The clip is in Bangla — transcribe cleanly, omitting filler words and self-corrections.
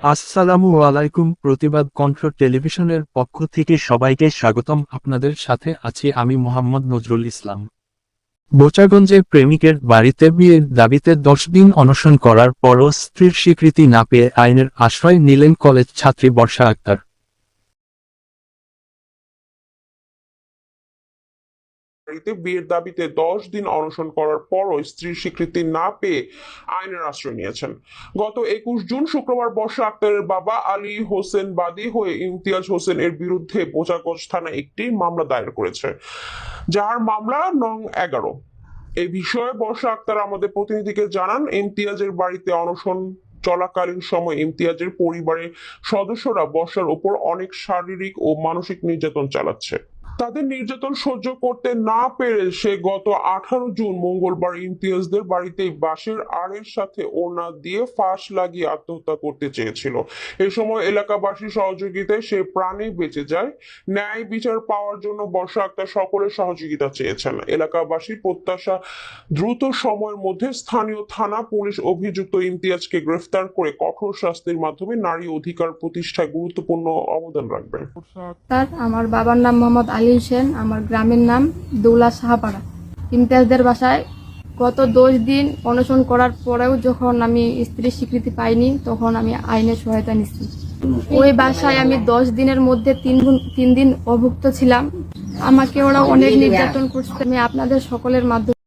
আসসালামু আলাইকুম। প্রতিবাদ কণ্ঠ টেলিভিশনের পক্ষ থেকে সবাইকে স্বাগতম। আপনাদের সাথে আছি আমি মোহাম্মদ নজরুল ইসলাম। বোচাগঞ্জে প্রেমিকের বাড়িতে বিয়ের দাবিতে 10 দিন অনশন করার পরও স্ত্রীর স্বীকৃতি না পেয়ে আইনের আশ্রয় নিলেন কলেজ ছাত্রী বর্ষা আক্তার। বাড়িতে বিয়ের দাবিতে 10 দিন অনশন করার পরও স্ত্রীর স্বীকৃতি না পেয়ে আইনের আশ্রয় নিয়েছেন। গত 21 জুন শুক্রবার বর্ষা আক্তারের বাবা আলী হোসেন বাদী হয়ে ইমতিয়াজ হোসেন এর বিরুদ্ধে বোচাগঞ্জ থানায় একটি মামলা দায়ের করেছে, যার মামলা নং 11। এই বিষয়ে বর্ষা আক্তার আমাদের প্রতিনিধিকে জানান, ইমতিয়াজের বাড়িতে অনশন চলাকালীন সময় ইমতিয়াজের পরিবারের সদস্যরা বর্ষার উপর অনেক শারীরিক ও মানসিক নির্যাতন চালাচ্ছে। তাদের নির্যাতন সহ্য করতে না পেরে সে গত 18 জুন মঙ্গলবার ইমতিয়াজদের বাড়িতেই বাঁশের আড়ের সাথে ওড়না দিয়ে ফাঁস লাগিয়ে আত্মহত্যা করতে চেয়েছিল। এ সময় এলাকাবাসীর সহযোগিতায় সে প্রাণে বেঁচে যায়। ন্যায় বিচার পাওয়ার জন্য বর্ষা আক্তার সকলের সহযোগিতা চেয়েছেন। এলাকাবাসীর প্রত্যাশা, দ্রুত সময়ের মধ্যে স্থানীয় থানা পুলিশ অভিযুক্ত ইমতিয়াজকে গ্রেফতার করে কঠোর শাস্তির মাধ্যমে নারী অধিকার প্রতিষ্ঠায় গুরুত্বপূর্ণ অবদান রাখবে। আমার বাবার নাম মোহাম্মদ আলী হোসেন, আমার গ্রামের নাম দৌলা সাহাপাড়া। ইমতিয়াজদের বাসায় গত 10 দিন অনশন করার পরেও যখন আমি স্ত্রীর স্বীকৃতি পাইনি, তখন আমি আইনের সহায়তা নিচ্ছি। ওই বাসায় আমি 10 দিনের মধ্যে 3 দিন অভুক্ত ছিলাম। আমাকে ওরা অনেক নির্যাতন করছে। আমি আপনাদের সকলের মাধ্যমে